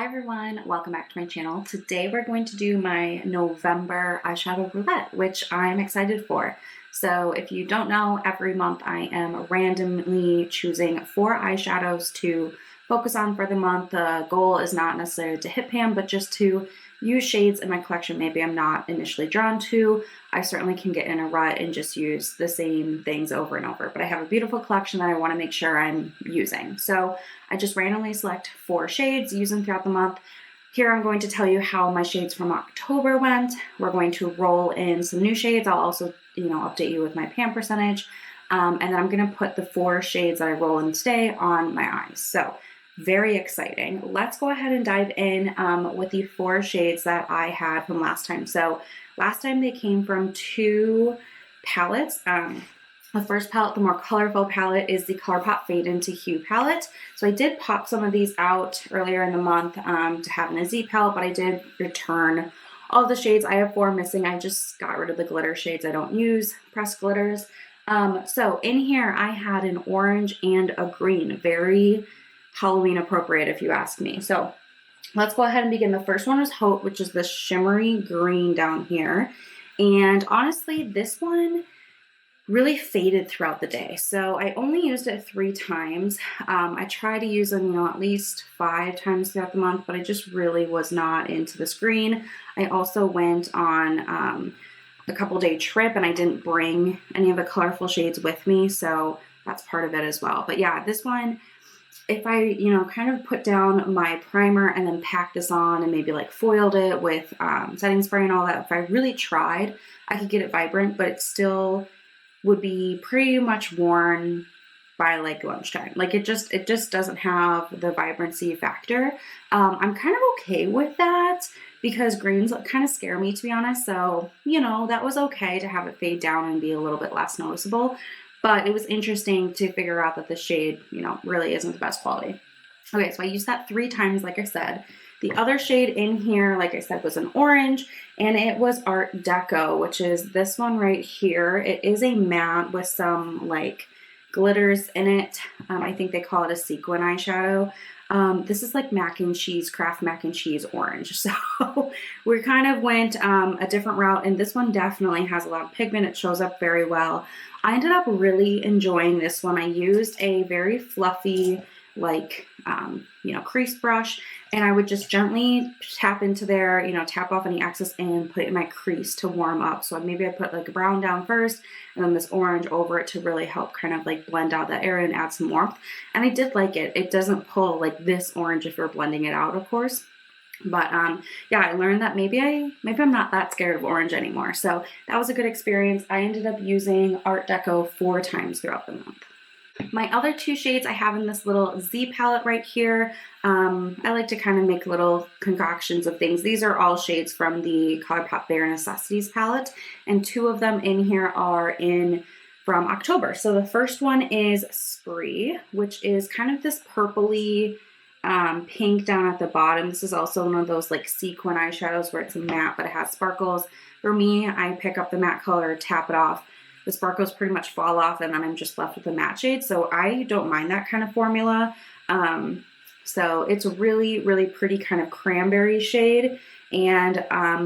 Hi everyone, welcome back to my channel. Today we're going to do my November eyeshadow roulette, which I'm excited for. So if you don't know, every month I am randomly choosing 4 eyeshadows to focus on for the month. The goal is not necessarily to hit pan, but just to use shades in my collection maybe I'm not initially drawn to. I certainly can get in a rut and just use the same things over and over, but I have a beautiful collection that I want to make sure I'm using. So I just randomly select 4 shades, use them throughout the month. Here I'm going to tell you how my shades from October went. We're going to roll in some new shades. I'll also, update you with my pan percentage. And then I'm going to put the 4 shades that I roll in today on my eyes. So very exciting. Let's go ahead and dive in with the 4 shades that I had from last time. So last time they came from 2 palettes. The first palette, the more colorful palette, is the ColourPop Fade into Hue palette. So I did pop some of these out earlier in the month to have in a Z palette, but I did return all the shades. I have 4 missing. I just got rid of the glitter shades. I don't use pressed glitters. So in here I had an orange and a green, very Halloween appropriate if you ask me. So let's go ahead and begin. The first one is Hope, which is the shimmery green down here. And honestly, this one really faded throughout the day. So I only used it 3 times. I try to use them, at least 5 times throughout the month, but I just really was not into this green. I also went on a couple-day trip and I didn't bring any of the colorful shades with me, so that's part of it as well. But yeah, this one, if I, kind of put down my primer and then packed this on and maybe like foiled it with setting spray and all that, if I really tried, I could get it vibrant, but it still would be pretty much worn by like lunchtime. Like it just doesn't have the vibrancy factor. I'm kind of okay with that because greens kind of scare me, to be honest. So, that was okay to have it fade down and be a little bit less noticeable. But it was interesting to figure out that the shade, really isn't the best quality. Okay, so I used that 3 times, like I said. The other shade in here, like I said, was an orange, and it was Art Deco, which is this one right here. It is a matte with some like glitters in it. I think they call it a sequin eyeshadow. This is like mac and cheese, Kraft mac and cheese orange. So we kind of went a different route, and this one definitely has a lot of pigment. It shows up very well. I ended up really enjoying this one. I used a very fluffy, like, crease brush, and I would just gently tap into there, tap off any excess and put it in my crease to warm up. So maybe I put like a brown down first and then this orange over it to really help kind of like blend out that area and add some warmth. And I did like it. It doesn't pull like this orange if you're blending it out, of course. But yeah, I learned that maybe I'm not that scared of orange anymore. So that was a good experience. I ended up using Art Deco 4 times throughout the month. My other 2 shades I have in this little Z palette right here. I like to kind of make little concoctions of things. These are all shades from the ColourPop Bare Necessities palette, and 2 of them in here are from October. So the first one is Spree, which is kind of this purpley pink down at the bottom. This is also one of those like sequin eyeshadows where it's a matte but it has sparkles. For me, I pick up the matte color, tap it off. The sparkles pretty much fall off and then I'm just left with the matte shade. So I don't mind that kind of formula. So it's a really, really pretty kind of cranberry shade. And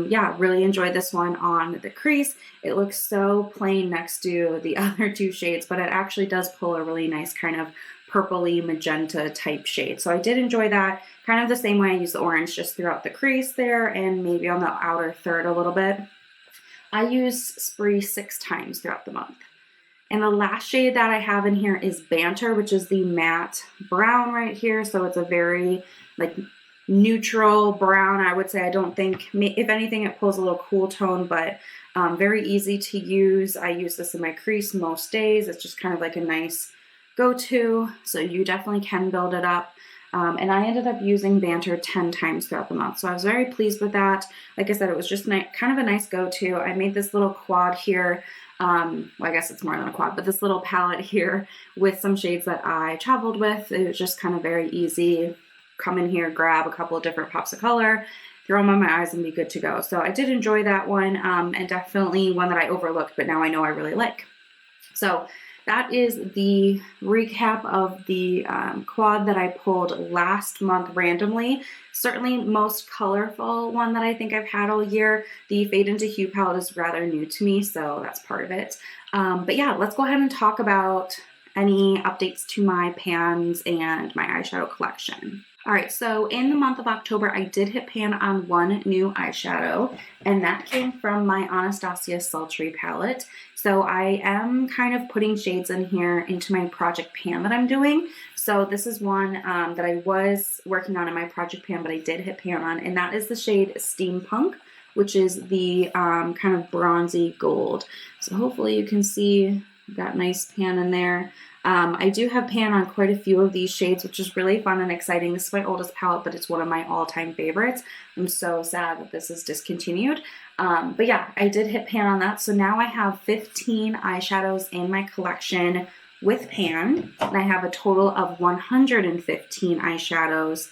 yeah, really enjoyed this one on the crease. It looks so plain next to the other 2 shades, but it actually does pull a really nice kind of purpley magenta type shade. So I did enjoy that. Kind of the same way I use the orange, just throughout the crease there and maybe on the outer third a little bit. I use Spree 6 times throughout the month. And the last shade that I have in here is Banter, which is the matte brown right here. So it's a very like neutral brown, I would say. I don't think, if anything, it pulls a little cool tone, but very easy to use. I use this in my crease most days. It's just kind of like a nice go-to. So you definitely can build it up. And I ended up using Banter 10 times throughout the month. So I was very pleased with that. Like I said, it was just kind of a nice go-to. I made this little quad here. Well, I guess it's more than a quad, but this little palette here with some shades that I traveled with. It was just kind of very easy. Come in here, grab a couple of different pops of color, throw them on my eyes and be good to go. So I did enjoy that one, and definitely one that I overlooked, but now I know I really like. So that is the recap of the quad that I pulled last month randomly. Certainly most colorful one that I think I've had all year. The Fade into Hue palette is rather new to me, so that's part of it. But yeah, let's go ahead and talk about any updates to my pans and my eyeshadow collection. All right, so in the month of October, I did hit pan on one new eyeshadow, and that came from my Anastasia Sultry palette. So I am kind of putting shades in here into my project pan that I'm doing. So this is one that I was working on in my project pan, but I did hit pan on, and that is the shade Steampunk, which is the kind of bronzy gold. So hopefully you can see I've got nice pan in there. I do have pan on quite a few of these shades, which is really fun and exciting. This is my oldest palette, but it's one of my all-time favorites. I'm so sad that this is discontinued. But yeah, I did hit pan on that. So now I have 15 eyeshadows in my collection with pan, and I have a total of 115 eyeshadows.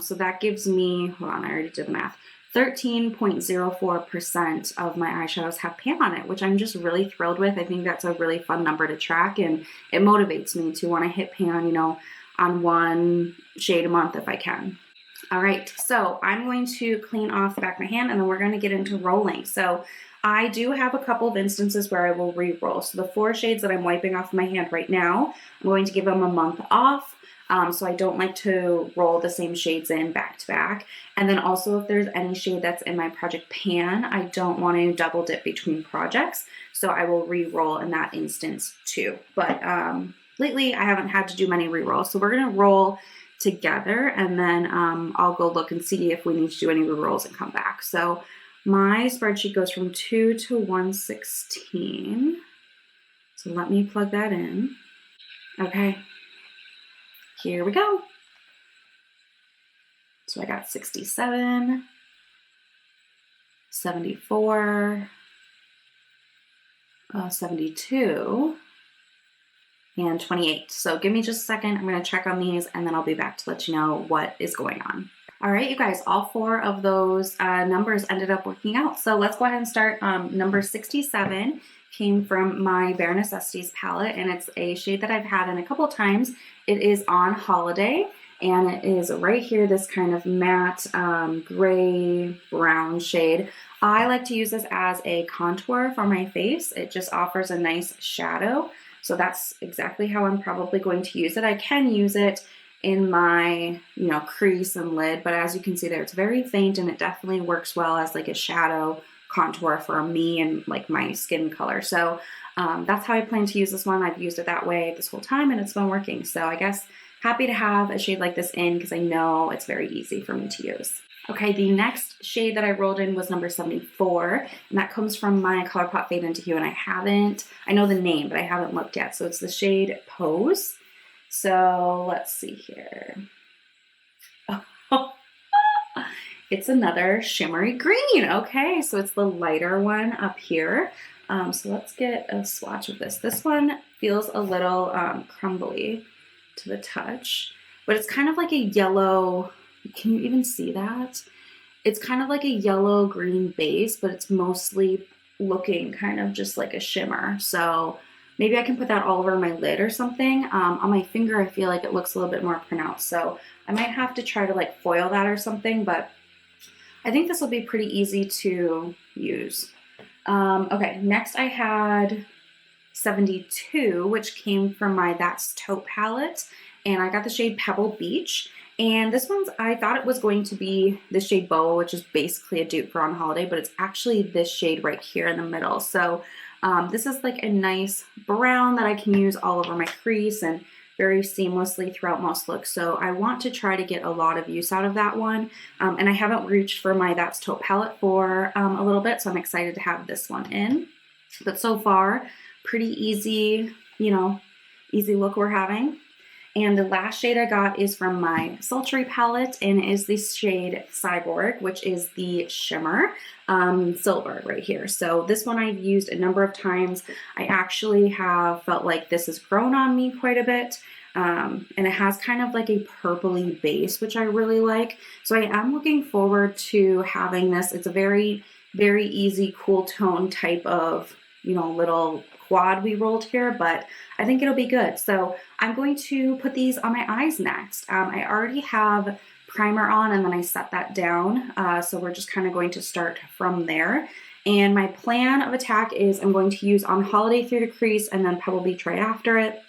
So that gives me, hold on, I already did the math, 13.04% of my eyeshadows have pan on it, which I'm just really thrilled with. I think that's a really fun number to track, and it motivates me to want to hit pan, you know, on one shade a month if I can. All right, so I'm going to clean off the back of my hand, and then we're going to get into rolling. So I do have a couple of instances where I will re-roll. So the 4 shades that I'm wiping off my hand right now, I'm going to give them a month off. So I don't like to roll the same shades in back to back. And then also if there's any shade that's in my project pan, I don't want to double dip between projects. So I will re-roll in that instance too. But lately I haven't had to do many re-rolls. So we're going to roll together, and then I'll go look and see if we need to do any re-rolls and come back. So my spreadsheet goes from 2 to 116. So let me plug that in. Okay. Here we go. So I got 67, 74, 72, and 28. So give me just a second. I'm going to check on these, and then I'll be back to let you know what is going on. All right, you guys, all 4 of those numbers ended up working out. So let's go ahead and start. Number 67 came from my Bare Necessities palette, and it's a shade that I've had in a couple times. It is on Holiday, and it is right here, this kind of matte gray brown shade. I like to use this as a contour for my face. It just offers a nice shadow. So that's exactly how I'm probably going to use it. I can use it in my, you know, crease and lid, but as you can see there, it's very faint, and it definitely works well as like a shadow contour for me and like my skin color. So that's how I plan to use this one. I've used it that way this whole time, and it's been working. So I guess happy to have a shade like this in, because I know it's very easy for me to use. Okay, the next shade that I rolled in was number 74, and that comes from my ColourPop Fade into Hue, and I know the name, but I haven't looked yet. So it's the shade Pose. So let's see here. Oh, it's another shimmery green. Okay, so it's the lighter one up here. So let's get a swatch of this. This one feels a little crumbly to the touch, but it's kind of like a yellow. Can you even see that? It's kind of like a yellow green base, but it's mostly looking kind of just like a shimmer. So maybe I can put that all over my lid or something. On my finger, I feel like it looks a little bit more pronounced. So I might have to try to like foil that or something, but I think this will be pretty easy to use. Okay, next I had 72, which came from my That's Taupe palette, and I got the shade Pebble Beach. And this one's, I thought it was going to be the shade Boa, which is basically a dupe for On Holiday, but it's actually this shade right here in the middle. So this is like a nice brown that I can use all over my crease and very seamlessly throughout most looks. So I want to try to get a lot of use out of that one. And I haven't reached for my That's Taupe palette for a little bit, so I'm excited to have this one in. But so far, pretty easy, you know, easy look we're having. And the last shade I got is from my Sultry palette, and is the shade Cyborg, which is the shimmer silver right here. So this one I've used a number of times. I actually have felt like this has grown on me quite a bit. And it has kind of like a purpley base, which I really like. So I am looking forward to having this. It's a very, very easy cool tone type of, you know, little quad we rolled here, but I think it'll be good. So I'm going to put these on my eyes next. I already have primer on, and then I set that down. So we're just kind of going to start from there. And my plan of attack is I'm going to use On Holiday through the crease and then Pebble Beach right after it.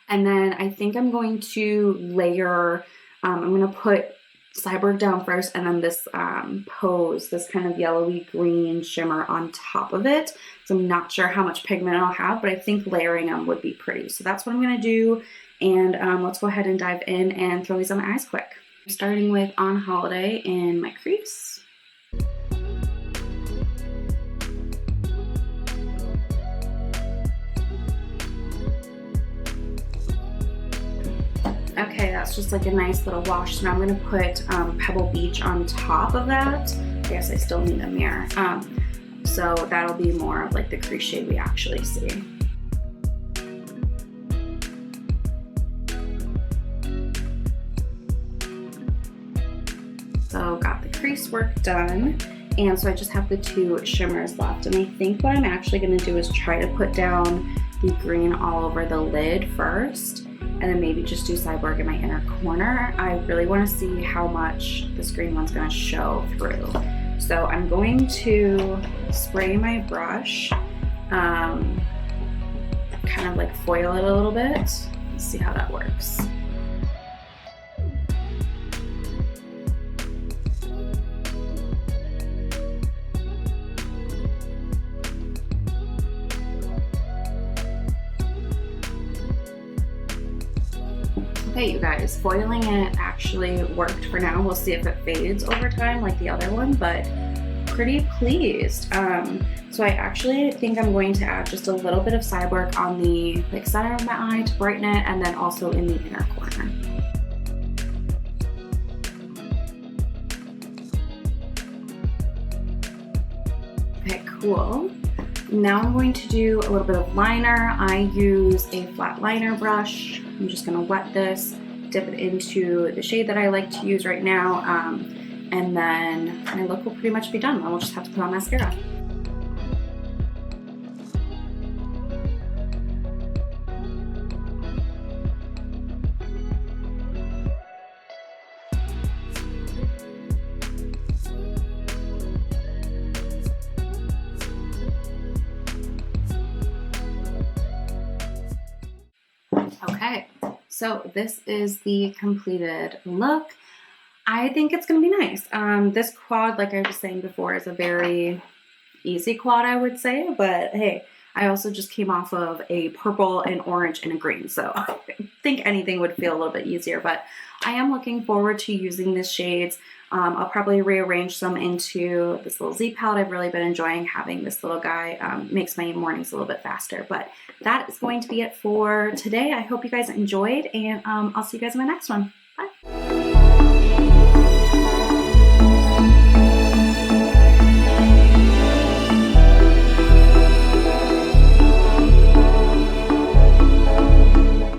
And then I think I'm going to layer, I'm going to put Cyborg down first, and then this Pose, this kind of yellowy green shimmer on top of it. So I'm not sure how much pigment I'll have, but I think layering them would be pretty. So that's what I'm going to do. And let's go ahead and dive in and throw these on my eyes quick. I'm starting with On Holiday in my crease. Okay, that's just like a nice little wash. So now I'm gonna put Pebble Beach on top of that. I guess I still need a mirror. So that'll be more of like the crease shade we actually see. So got the crease work done. And so I just have the two shimmers left. And I think what I'm actually gonna do is try to put down the green all over the lid first, and then maybe just do Cyborg in my inner corner. I really wanna see how much this green one's gonna show through. So I'm going to spray my brush, kind of like foil it a little bit. Let's see how that works. Okay, you guys, foiling it actually worked for now. We'll see if it fades over time like the other one, but pretty pleased. So I actually think I'm going to add just a little bit of Cyborg on the center of my eye to brighten it, and then also in the inner corner. Okay, cool. Now I'm going to do a little bit of liner. I use a flat liner brush. I'm just gonna wet this, dip it into the shade that I like to use right now, and then my look will pretty much be done. I'll just have to put on mascara. Okay, so this is the completed look. I think it's gonna be nice. This quad, like I was saying before, is a very easy quad, I would say, but hey, I also just came off of a purple, an orange, and a green, so I think anything would feel a little bit easier, but I am looking forward to using these shades. I'll probably rearrange some into this little Z palette. I've really been enjoying having this little guy. Makes my mornings a little bit faster, but that is going to be it for today. I hope you guys enjoyed, and I'll see you guys in my next one.